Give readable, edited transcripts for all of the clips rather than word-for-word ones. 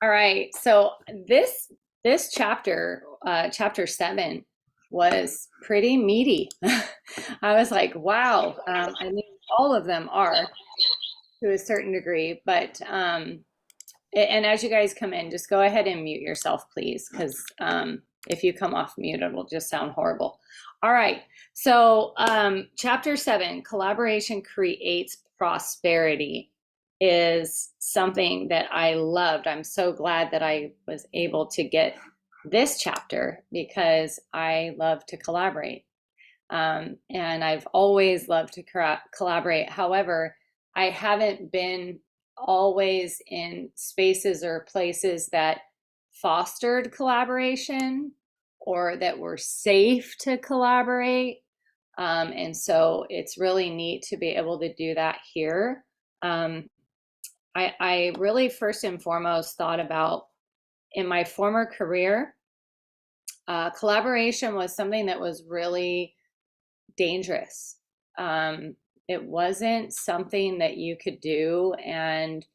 All right. So this chapter, chapter 7, was pretty meaty. I was like, wow. I mean, all of them are to a certain degree, but and as you guys come in, just go ahead and mute yourself, please, because if you come off mute, it will just sound horrible. All right. So chapter 7, collaboration creates prosperity, is something that I loved. I'm so glad that I was able to get this chapter because I love to collaborate. And I've always loved to collaborate. However, I haven't been always in spaces or places that fostered collaboration or that were safe to collaborate. And so it's really neat to be able to do that here. I really first and foremost thought about in my former career, collaboration was something that was really dangerous. It wasn't something that you could do and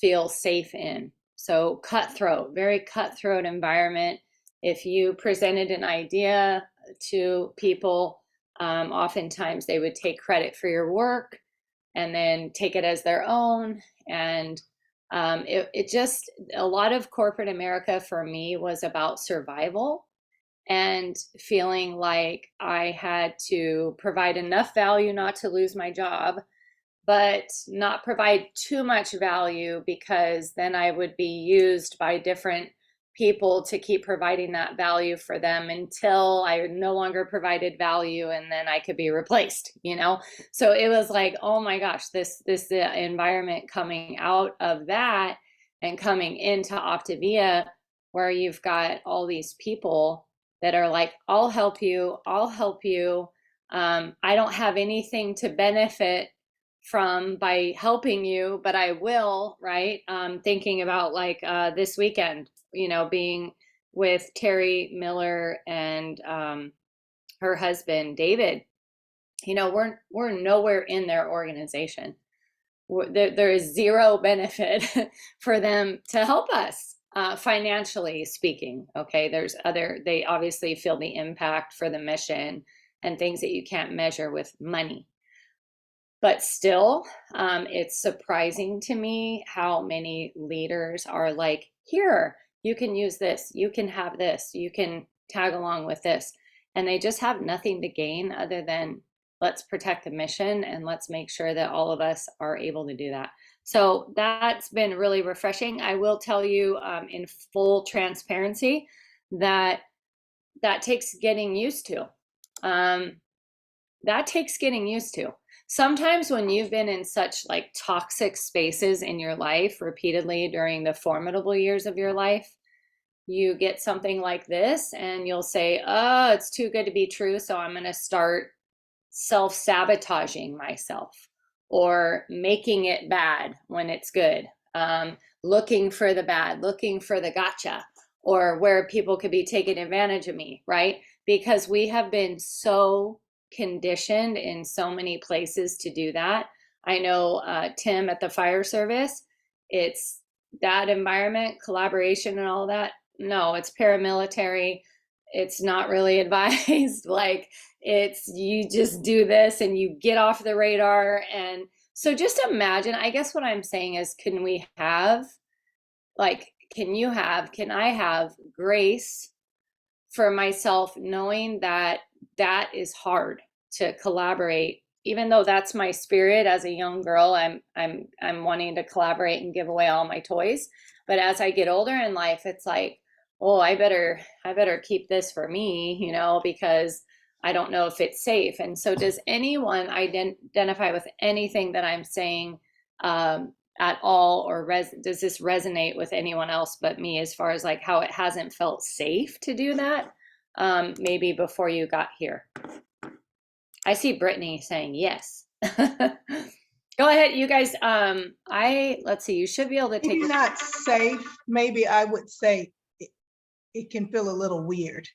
feel safe in. So cutthroat, very cutthroat environment. If you presented an idea to people, oftentimes they would take credit for your work and then take it as their own. And it just, a lot of corporate America for me was about survival and feeling like I had to provide enough value not to lose my job, but not provide too much value because then I would be used by different people to keep providing that value for them until I no longer provided value and then I could be replaced, you know? So it was like, oh my gosh, this environment coming out of that and coming into Optavia where you've got all these people that are like, I'll help you, I'll help you. I don't have anything to benefit from by helping you, but I will, right? Thinking about like this weekend, you know, being with Terry Miller and her husband, David. You know, we're nowhere in their organization. There is zero benefit for them to help us. Financially speaking, okay, they obviously feel the impact for the mission and things that you can't measure with money. But still, it's surprising to me how many leaders are like, here, you can use this, you can have this, you can tag along with this. And they just have nothing to gain other than let's protect the mission and let's make sure that all of us are able to do that. So that's been really refreshing. I will tell you in full transparency that takes getting used to. That takes getting used to. Sometimes when you've been in such like toxic spaces in your life repeatedly during the formidable years of your life, you get something like this and you'll say, oh, it's too good to be true. So I'm going to start self-sabotaging myself or making it bad when it's good, looking for the bad, looking for the gotcha, or where people could be taking advantage of me, right? Because we have been so conditioned in so many places to do that. I know Tim at the fire service, it's that environment, collaboration and all that. No, it's paramilitary. It's not really advised. Like it's, you just do this and you get off the radar. And so just imagine, I guess what I'm saying is, can I have grace for myself knowing that that is hard to collaborate, even though that's my spirit as a young girl. I'm wanting to collaborate and give away all my toys. But as I get older in life, it's like, oh, I better keep this for me, you know, because I don't know if it's safe. And so does anyone identify with anything that I'm saying at all, or does this resonate with anyone else but me as far as like how it hasn't felt safe to do that maybe before you got here? I see Brittany saying yes. Go ahead, you guys. Let's see, you should be able to take Maybe not safe. Maybe I would say it can feel a little weird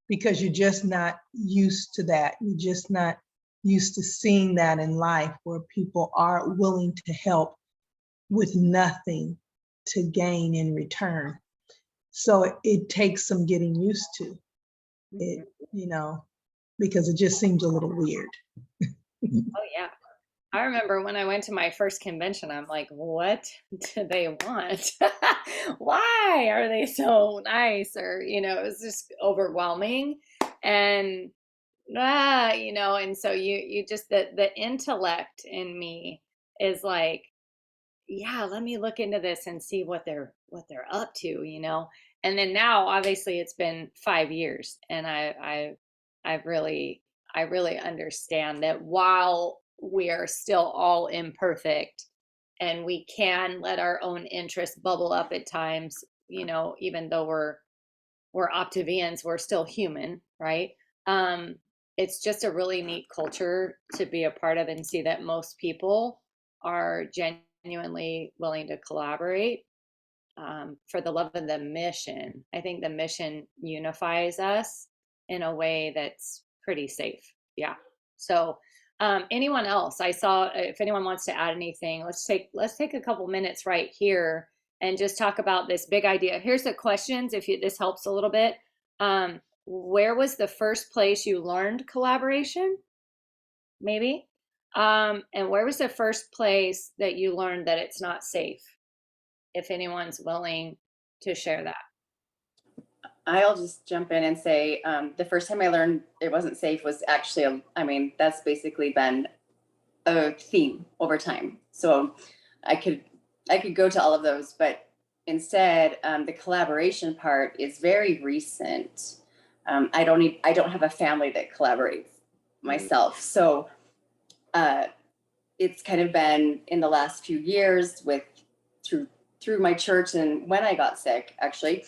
because you're just not used to that. You're just not used to seeing that in life where people are willing to help with nothing to gain in return. So it takes some getting used to it, you know, because it just seems a little weird. Oh yeah. I remember when I went to my first convention, I'm like, what do they want? Why are they so nice? Or, it was just overwhelming. And and so you just the intellect in me is like, yeah, let me look into this and see what they're up to. And then now obviously it's been 5 years, and I really understand that while we are still all imperfect and we can let our own interests bubble up at times, even though we're Optivians, we're still human, right? Um, it's just a really neat culture to be a part of and see that most people are genuinely willing to collaborate for the love of the mission. I think the mission unifies us in a way that's pretty safe. Yeah. So, anyone else? I saw if anyone wants to add anything, let's take a couple minutes right here and just talk about this big idea. Here's the questions. If this helps a little bit, where was the first place you learned collaboration? Maybe. And where was the first place that you learned that it's not safe? If anyone's willing to share that. I'll just jump in and say the first time I learned it wasn't safe was actually, I mean, that's basically been a theme over time. So I could go to all of those, but instead, the collaboration part is very recent. I don't have a family that collaborates myself, so it's kind of been in the last few years with through my church and when I got sick actually.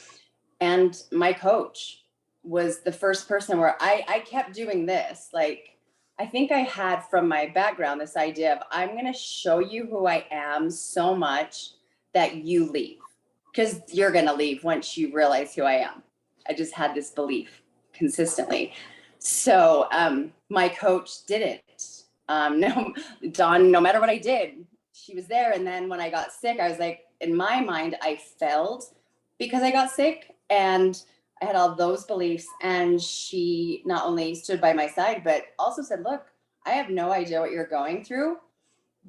And my coach was the first person where I kept doing this. Like, I think I had from my background this idea of I'm going to show you who I am so much that you leave, because you're going to leave once you realize who I am. I just had this belief consistently. So my coach didn't. No, Dawn, no matter what I did, she was there. And then when I got sick, I was like, in my mind, I failed because I got sick and I had all those beliefs. And she not only stood by my side, but also said, look, I have no idea what you're going through,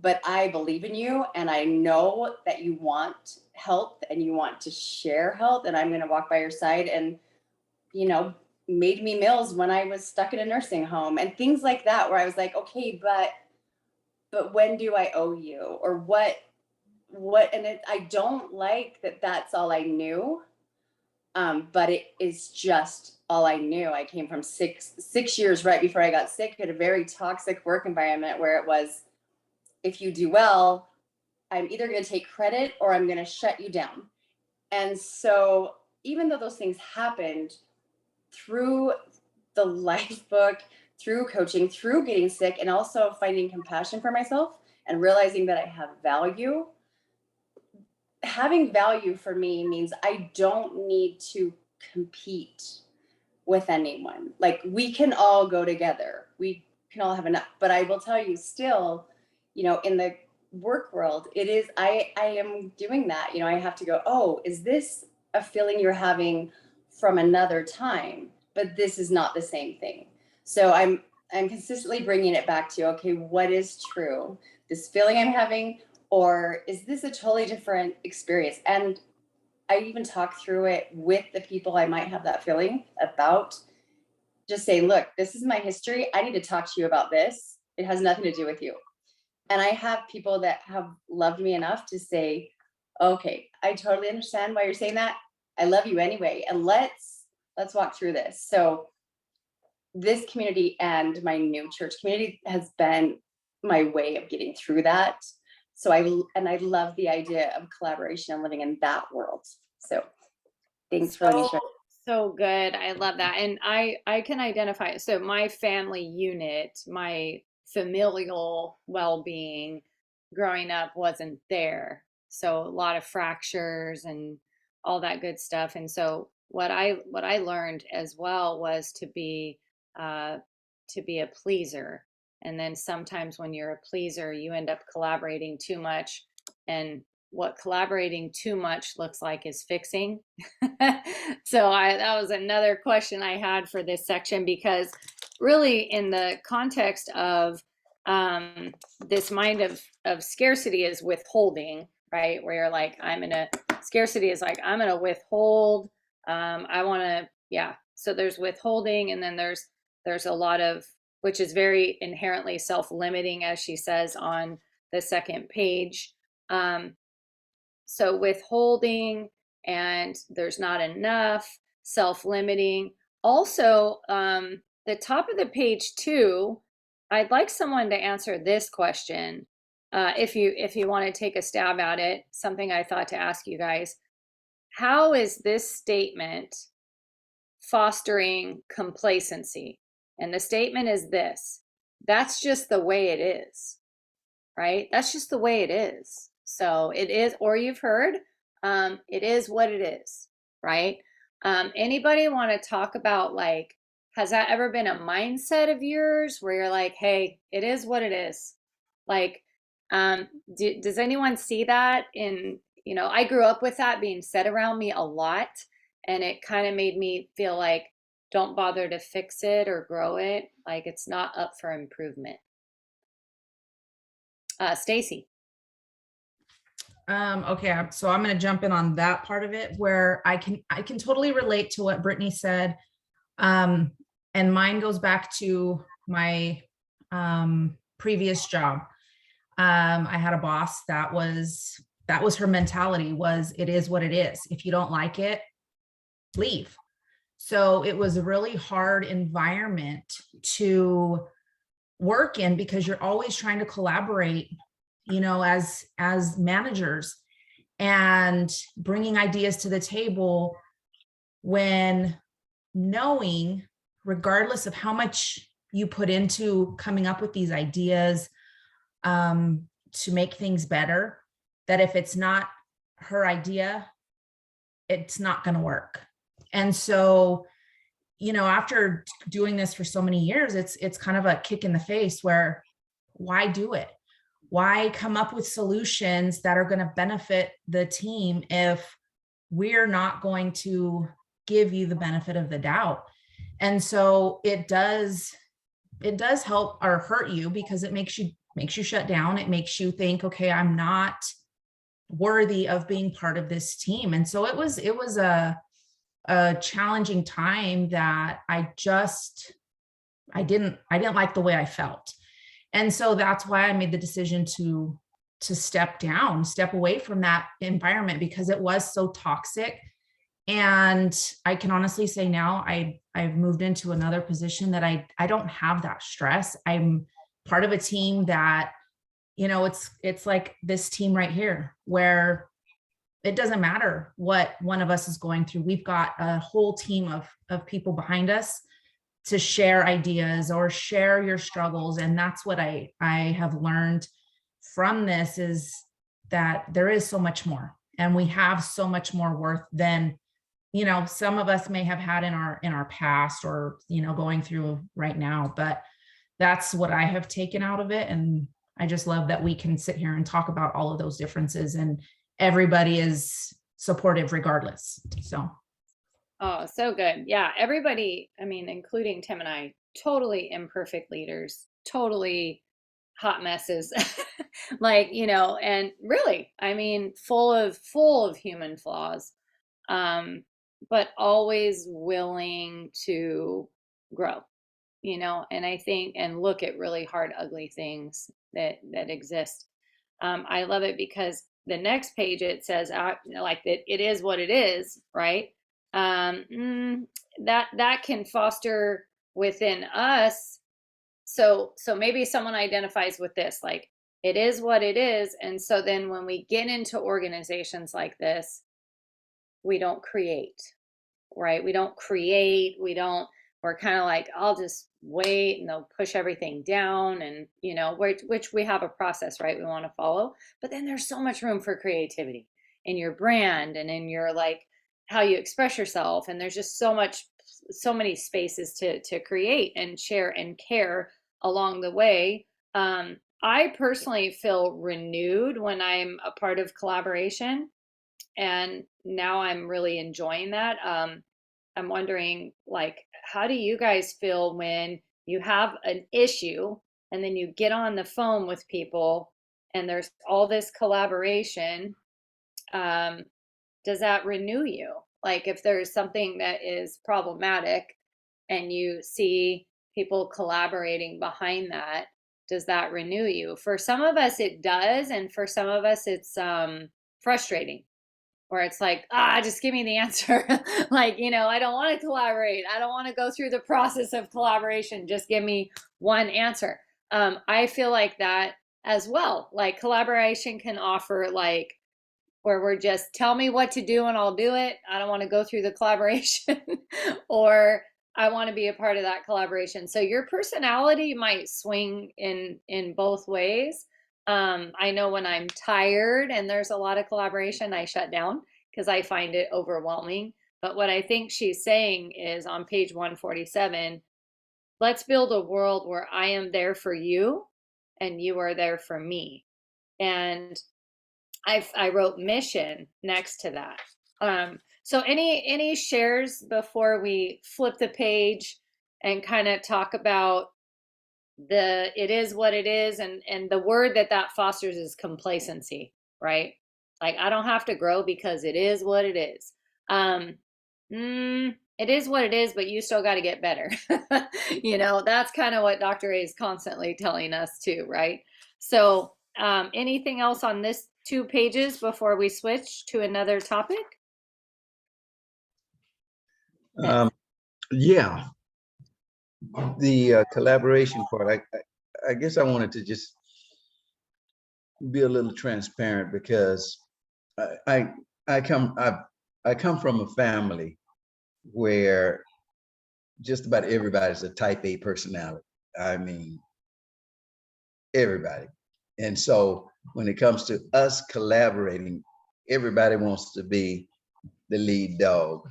but I believe in you. And I know that you want help and you want to share help. And I'm going to walk by your side. And, made me meals when I was stuck in a nursing home and things like that, where I was like, okay, but when do I owe you? Or what, I don't like that that's all I knew. But it is just all I knew. I came from six years right before I got sick at a very toxic work environment where it was, if you do well, I'm either going to take credit or I'm going to shut you down. And so even though those things happened through the life book, through coaching, through getting sick, and also finding compassion for myself and realizing that I have value, having value for me means I don't need to compete with anyone. Like, we can all go together. We can all have enough. But I will tell you still, in the work world, it is, I am doing that. I have to go, oh, is this a feeling you're having from another time? But this is not the same thing. So I'm consistently bringing it back to, okay, what is true? This feeling I'm having, or is this a totally different experience? And I even talk through it with the people I might have that feeling about, just saying, look, this is my history. I need to talk to you about this. It has nothing to do with you. And I have people that have loved me enough to say, okay, I totally understand why you're saying that. I love you anyway. And let's walk through this. So this community and my new church community has been my way of getting through that. So I love the idea of collaboration and living in that world. So thanks for letting me share. So good. I love that. And I can identify. So my family unit, my familial well-being growing up wasn't there. So a lot of fractures and all that good stuff. And so what I learned as well was to be a pleaser. And then sometimes when you're a pleaser, you end up collaborating too much and what collaborating too much looks like is fixing. So that was another question I had for this section, because really in the context of this mind of scarcity is withholding, right? Where you're like, scarcity is like, I'm gonna withhold. I want to, yeah. So there's withholding, and then there's a lot of, which is very inherently self-limiting, as she says on the second page. So withholding, and there's not enough, self-limiting. Also, the top of the page too, I'd like someone to answer this question. If you want to take a stab at it, something I thought to ask you guys. How is this statement fostering complacency? And the statement is this: that's just the way it is, right? That's just the way it is. So it is, or you've heard, it is what it is, right? Anybody want to talk about, like, has that ever been a mindset of yours where you're like, hey, it is what it is? Like, does anyone see that in, I grew up with that being said around me a lot, and it kind of made me feel like, don't bother to fix it or grow it. Like, it's not up for improvement. Staci. Okay, so I'm going to jump in on that part of it, where I can totally relate to what Brittany said. And mine goes back to my previous job. I had a boss that was her mentality, was it is what it is. If you don't like it, leave. So it was a really hard environment to work in, because you're always trying to collaborate, as managers, and bringing ideas to the table, when knowing, regardless of how much you put into coming up with these ideas to make things better, that if it's not her idea, it's not going to work. And so, after doing this for so many years, it's kind of a kick in the face, where why do it? Why come up with solutions that are going to benefit the team if we're not going to give you the benefit of the doubt? And so it does help or hurt you, because it makes you shut down. It makes you think, okay, I'm not worthy of being part of this team. And so it was a challenging time that I didn't like the way I felt. And so that's why I made the decision to step away from that environment, because it was so toxic. And I can honestly say now I've moved into another position that I don't have that stress. I'm part of a team that, it's like this team right here, where it doesn't matter what one of us is going through. We've got a whole team of people behind us to share ideas or share your struggles. And that's what I have learned from this, is that there is so much more, and we have so much more worth than, some of us may have had in our past, or, going through right now. But that's what I have taken out of it. And I just love that we can sit here and talk about all of those differences, and everybody is supportive regardless. So. Oh, so good. Yeah. Everybody, including Tim and I, totally imperfect leaders, totally hot messes, like, and really, full of human flaws, but always willing to grow, and I think, and look at really hard, ugly things that exist. I love it, because the next page, it says, like, that it is what it is, right? That can foster within us. So maybe someone identifies with this, like, it is what it is. And so then when we get into organizations like this, we don't create, right? We're kind of like, I'll just wait, and they'll push everything down, and, which we have a process, right, we want to follow. But then there's so much room for creativity in your brand and in your, like, how you express yourself. And there's just so many spaces to create and share and care along the way. I personally feel renewed when I'm a part of collaboration, and now I'm really enjoying that. I'm wondering, like, how do you guys feel when you have an issue and then you get on the phone with people and there's all this collaboration? Um, does that renew you? Like, if there's something that is problematic and you see people collaborating behind that, does that renew you? For some of us, it does. And for some of us, it's frustrating, where it's like, just give me the answer. Like, I don't want to collaborate. I don't want to go through the process of collaboration. Just give me one answer. I feel like that as well. Like, collaboration can offer, like, where we're just, tell me what to do and I'll do it. I don't want to go through the collaboration. Or I want to be a part of that collaboration. So your personality might swing in both ways. I know when I'm tired and there's a lot of collaboration, I shut down because I find it overwhelming. But what I think she's saying is, on page 147, let's build a world where I am there for you and you are there for me. And I wrote mission next to that. So any shares before we flip the page and kind of talk about it is what it is, and the word that fosters is complacency, right? Like, I don't have to grow because it is what it is. It is what it is, but you still got to get better. That's kind of what Dr. A is constantly telling us too, right? So anything else on this 2 pages before we switch to another topic? Yeah, the collaboration part, I guess I wanted to just be a little transparent, because I come from a family where just about everybody's a type A personality. I mean, everybody. And so when it comes to us collaborating, everybody wants to be the lead dog,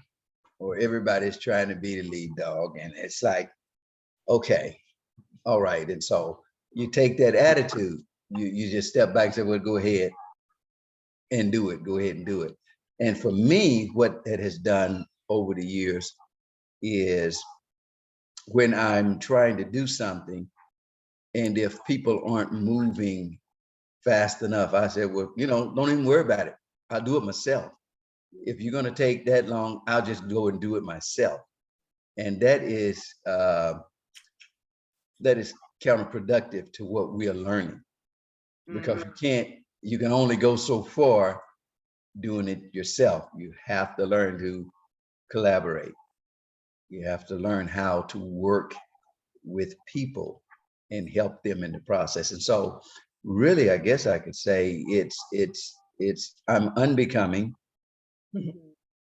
or everybody's trying to be the lead dog. And it's like, okay, all right. And so you take that attitude, you just step back and say, well, go ahead and do it. Go ahead and do it. And for me, what it has done over the years is, when I'm trying to do something, and if people aren't moving fast enough, I said, well, don't even worry about it. I'll do it myself. If you're going to take that long, I'll just go and do it myself. And that is counterproductive to what we are learning, because you can only go so far doing it yourself. You have to learn to collaborate. You have to learn how to work with people and help them in the process. And so really, I guess I could say I'm unbecoming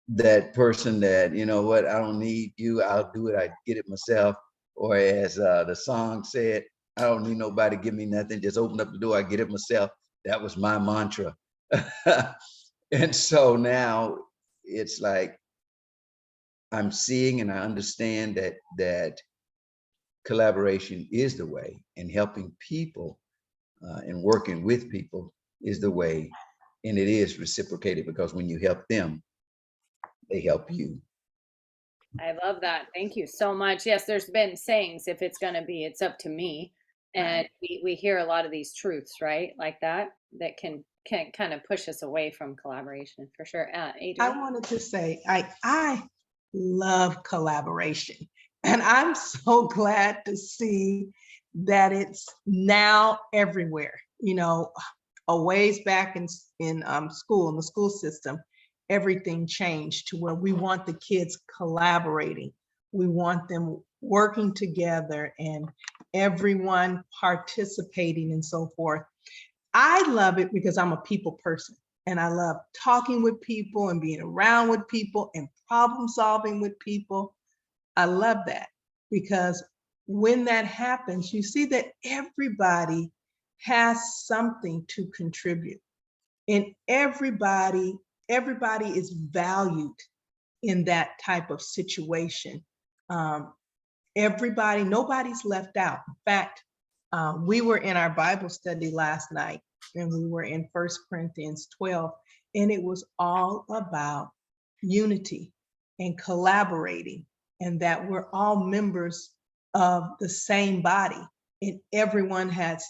that person that, you know what, I don't need you, I'll do it, I get it myself. Or as the song said, I don't need nobody to give me nothing, just open up the door, I get it myself. That was my mantra. And so now it's like, I'm seeing and I understand that collaboration is the way, and helping people and working with people is the way. And it is reciprocated, because when you help them, they help you. I love that. Thank you so much. Yes, there's been sayings, if it's going to be, it's up to me. And we hear a lot of these truths, right? Like that can kind of push us away from collaboration, for sure. Adrienne? I wanted to say, I love collaboration, and I'm so glad to see that it's now everywhere. A ways back in school, in the school system, everything changed to where we want the kids collaborating. We want them working together and everyone participating and so forth. I love it because I'm a people person, and I love talking with people and being around with people and problem solving with people. I love that, because when that happens, you see that everybody has something to contribute, and everybody is valued in that type of situation. Nobody's left out. In fact, We were in our Bible study last night, and we were in 1 Corinthians 12, and it was all about unity and collaborating, and that we're all members of the same body, and everyone has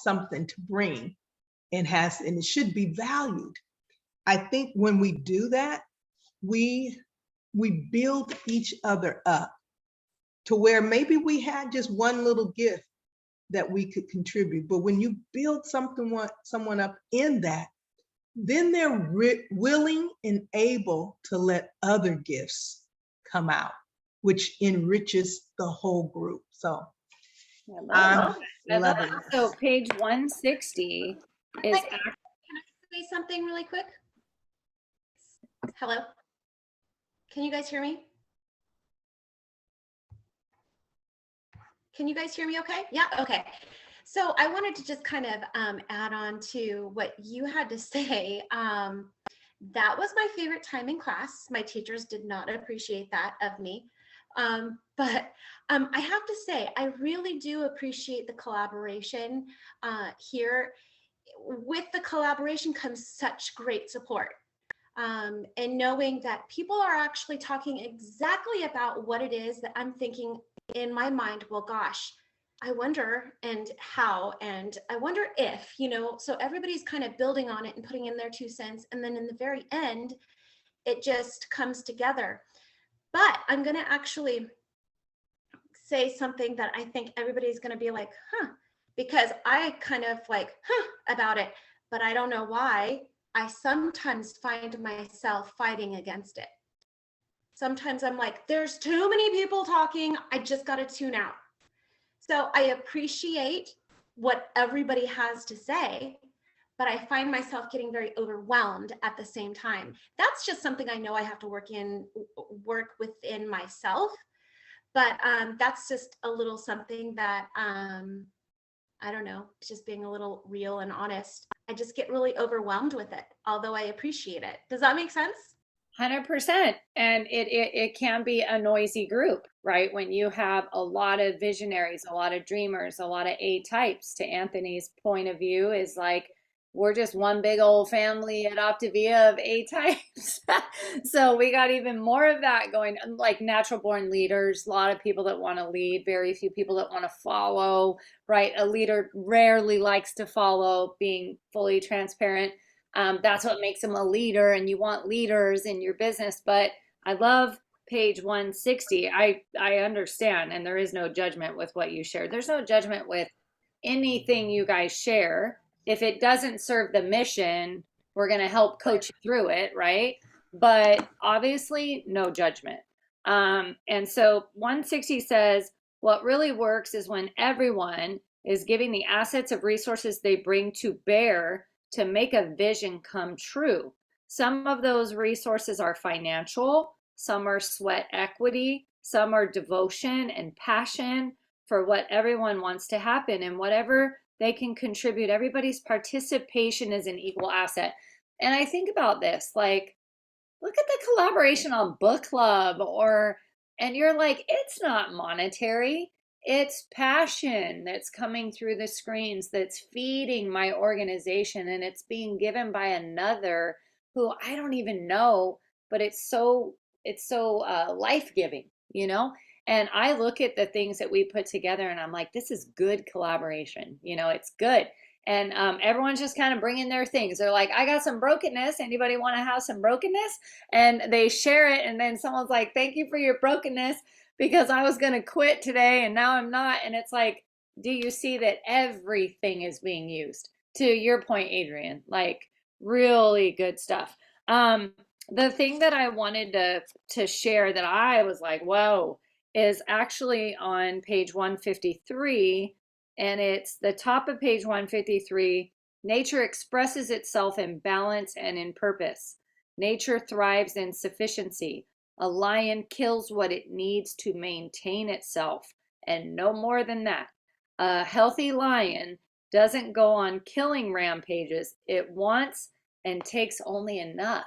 something to bring, and it should be valued. I think when we do that, we build each other up to where maybe we had just one little gift that we could contribute. But when you build someone up in that, then they're willing and able to let other gifts come out, which enriches the whole group. So I'm loving it. So page 160 is Can I say something really quick? Hello? Can you guys hear me? Can you guys hear me okay? Yeah, okay. So I wanted to just kind of add on to what you had to say. That was my favorite time in class. My teachers did not appreciate that of me. But I have to say, I really do appreciate the collaboration here. With the collaboration comes such great support. And knowing that people are actually talking exactly about what it is that I'm thinking in my mind, well, gosh, I wonder and how, and I wonder if, so everybody's kind of building on it and putting in their 2 cents. And then in the very end, it just comes together. But I'm going to actually say something that I think everybody's going to be like, huh, because I kind of like, huh, about it, but I don't know why. I sometimes find myself fighting against it. Sometimes I'm like, there's too many people talking. I just got to tune out. So I appreciate what everybody has to say, but I find myself getting very overwhelmed at the same time. That's just something I know I have to work within myself. But that's just a little something that, I don't know, just being a little real and honest. I just get really overwhelmed with it, although I appreciate it. Does that make sense? 100%. And it can be a noisy group, right? When you have a lot of visionaries, a lot of dreamers, a lot of A types. To Anthony's point of view is like, we're just one big old family at Optavia of A types. So we got even more of that going, like natural born leaders, a lot of people that want to lead, very few people that want to follow, right? A leader rarely likes to follow, being fully transparent. That's what makes them a leader, and you want leaders in your business. But I love page 160. I understand, and there is no judgment with what you shared. There's no judgment with anything you guys share. If it doesn't serve the mission, we're going to help coach you through it, right? But obviously, no judgment. And so 160 says, what really works is when everyone is giving the assets of resources they bring to bear to make a vision come true. Some of those resources are financial, some are sweat equity, some are devotion and passion for what everyone wants to happen, and whatever they can contribute. Everybody's participation is an equal asset. And I think about this, like, look at the collaboration on book club, and you're like, it's not monetary. It's passion that's coming through the screens, that's feeding my organization, and it's being given by another who I don't even know, but it's so life-giving, And I look at the things that we put together and I'm like, this is good collaboration. It's good. And everyone's just kind of bringing their things. They're like, I got some brokenness. Anybody want to have some brokenness? And they share it. And then someone's like, thank you for your brokenness, because I was going to quit today and now I'm not. And it's like, do you see that everything is being used? To your point, Adrian, like really good stuff. The thing that I wanted to share that I was like, whoa, is actually on page 153. And it's the top of page 153. Nature expresses itself in balance and in purpose. Nature thrives in sufficiency. A lion kills what it needs to maintain itself, and no more than that. A healthy lion doesn't go on killing rampages. It wants and takes only enough.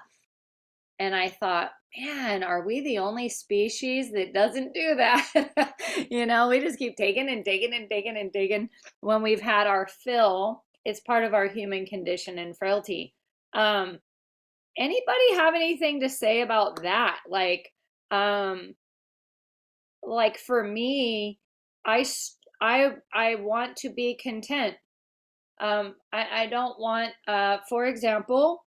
And I thought, man, are we the only species that doesn't do that? You know, we just keep taking and taking and taking and taking when we've had our fill. It's part of our human condition and frailty. Anybody have anything to say about that? Like for me, I want to be content. I don't want, for example,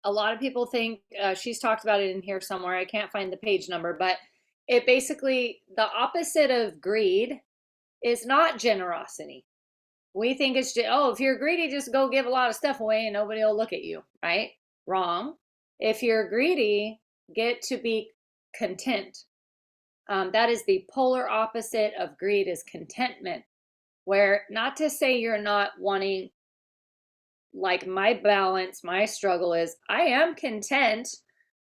a lot of people think, she's talked about it in here somewhere. I can't find the page number, but it basically, the opposite of greed is not generosity. We think it's, oh, if you're greedy, just go give a lot of stuff away and nobody will look at you, right? Wrong. If you're greedy, get to be content. That is the polar opposite of greed, is contentment, where, not to say you're not wanting, like my balance, my struggle is I am content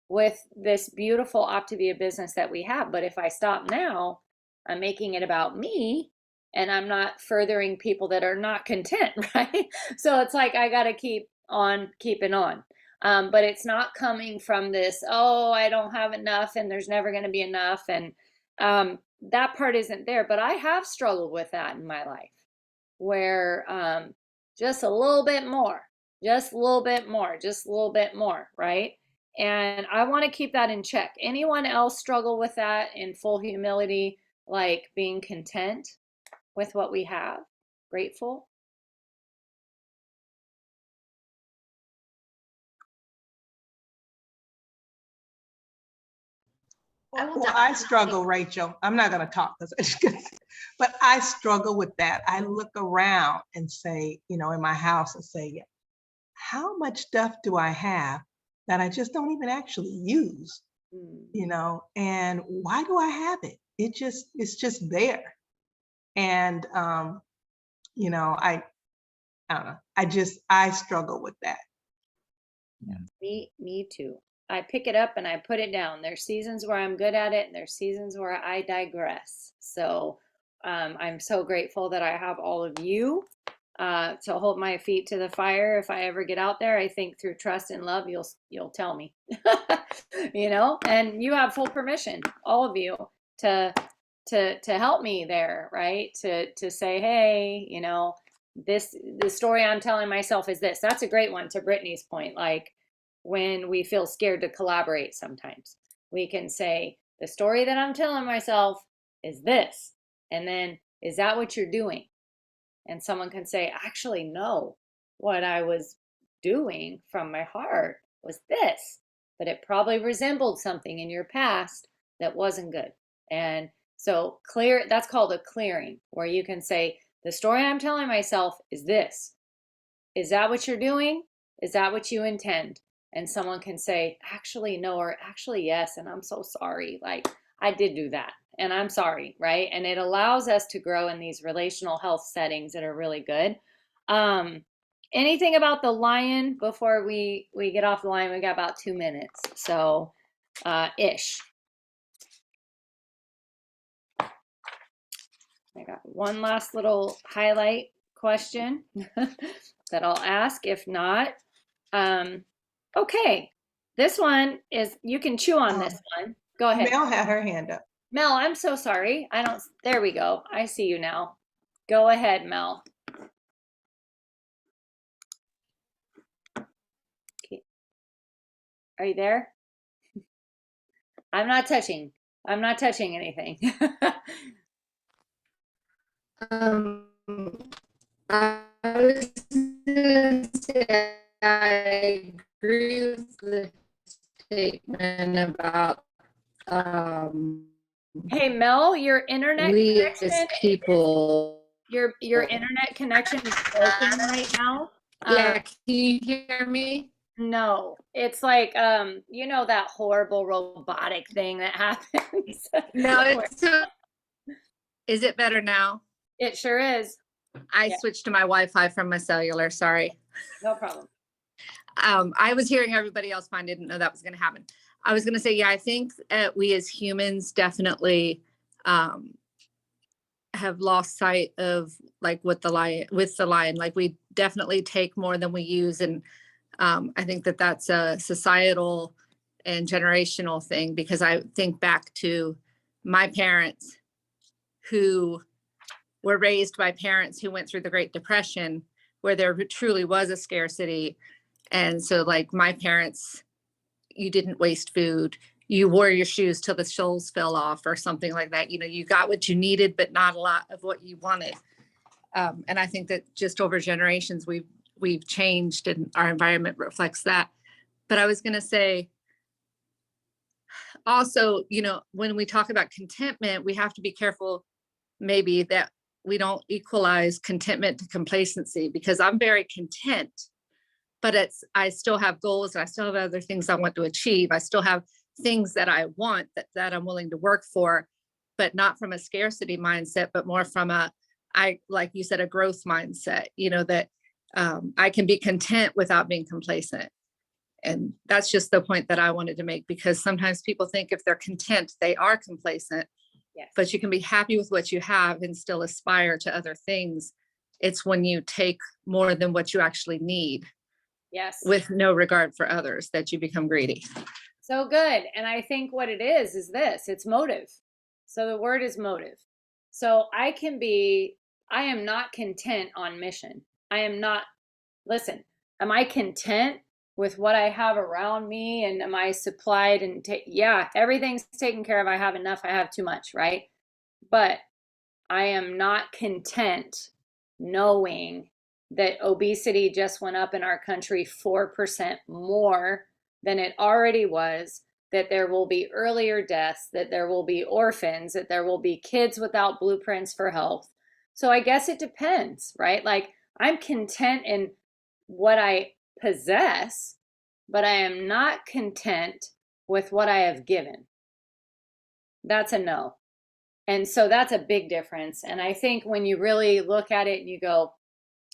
with this beautiful Optavia business that we have. But if I stop now, I'm making it about me and I'm not furthering people that are not content, right? So it's like I got to keep on keeping on. But it's not coming from this, oh, I don't have enough and there's never going to be enough. And that part isn't there. But I have struggled with that in my life, where just a little bit more, just a little bit more, just a little bit more, right? And I want to keep that in check. Anyone else struggle with that in full humility, like being content with what we have, grateful? I will Well, I definitely- struggle, Rachel. I'm not going to talk, but I struggle with that. I look around and say, you know, in my house and say, how much stuff do I have that I just don't even actually use? You know, and why do I have it? It's just there. And, you know, I don't know. I struggle with that. Me too. I pick it up and I put it down. There's seasons where I'm good at it and there's seasons where I digress. So I'm so grateful that I have all of you to hold my feet to the fire. If I ever get out there, I think through trust and love, you'll tell me, you know, and you have full permission, all of you, to help me there, right? To say, hey, you know, the story I'm telling myself is this. That's a great one, to Brittany's point. Like, when we feel scared to collaborate, sometimes we can say, the story that I'm telling myself is this. And then, is that what you're doing? And someone can say, actually, no, what I was doing from my heart was this, but it probably resembled something in your past that wasn't good. And so that's called a clearing, where you can say, the story I'm telling myself is this. Is that what you're doing? Is that what you intend? And someone can say, actually, no, or actually, yes. And I'm so sorry. Like, I did do that. And I'm sorry, right? And it allows us to grow in these relational health settings that are really good. Anything about the lion before we get off the line? We got about 2 minutes. So, ish. I got one last little highlight question that I'll ask. If not, okay. This one is, you can chew on this one. Go ahead. Mel had her hand up. Mel, I'm so sorry. There we go. I see you now. Go ahead, Mel. Okay. Are you there? I'm not touching anything. I was gonna say I agree with the statement about Hey, Mel, your internet we connection, as people. your internet connection is broken right now. Yeah, can you hear me? No, it's like you know, that horrible robotic thing that happens. No, it's is it better now? It sure is. I Yeah. switched to my Wi-Fi from my cellular, sorry. No problem. I was hearing everybody else fine, didn't know that was gonna happen. I was gonna say, yeah, I think we as humans definitely have lost sight of like with the lion, like we definitely take more than we use. And I think that that's a societal and generational thing, because I think back to my parents who were raised by parents who went through the Great Depression, where there truly was a scarcity. And so like my parents, you didn't waste food. You wore your shoes till the soles fell off or something like that. You know, you got what you needed, but not a lot of what you wanted. And I think that just over generations, we've changed and our environment reflects that. But I was going to say, also, you know, when we talk about contentment, we have to be careful maybe that we don't equalize contentment to complacency, because I'm very content, but I still have goals and I still have other things I want to achieve. I still have things that I want that I'm willing to work for, but not from a scarcity mindset, but more from like you said, a growth mindset, you know, that I can be content without being complacent. And that's just the point that I wanted to make, because sometimes people think if they're content, they are complacent. Yes. But you can be happy with what you have and still aspire to other things. It's when you take more than what you actually need, Yes. with no regard for others, that you become greedy. So good. And I think what it is this, it's motive. So the word is motive. So I am not content on mission. Listen, am I content with what I have around me, and am I supplied and yeah, everything's taken care of. I have enough. I have too much, right? But I am not content knowing that obesity just went up in our country 4% more than it already was, that there will be earlier deaths, that there will be orphans, that there will be kids without blueprints for health. So I guess it depends, right? Like I'm content in what I possess, but I am not content with what I have given. That's a no. And so that's a big difference. And I think when you really look at it and you go,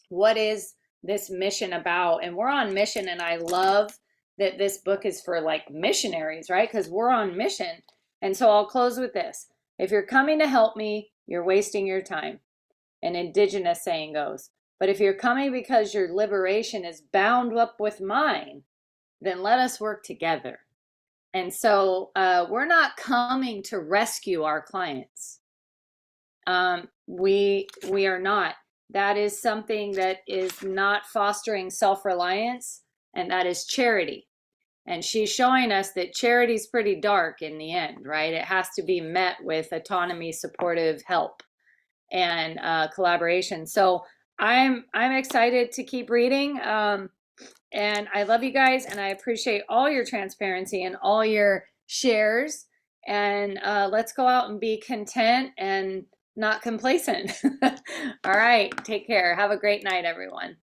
what is this mission about? And we're on mission. And I love that this book is for like missionaries, right? Because we're on mission. And so I'll close with this. If you're coming to help me, you're wasting your time. An indigenous saying goes. But if you're coming because your liberation is bound up with mine, then let us work together. And so we're not coming to rescue our clients. We are not. That is something that is not fostering self-reliance, and that is charity. And she's showing us that charity is pretty dark in the end, right? It has to be met with autonomy, supportive help, and collaboration. So I'm excited to keep reading. And I love you guys, and I appreciate all your transparency and all your shares. And let's go out and be content and not complacent. All right, take care. Have a great night, everyone.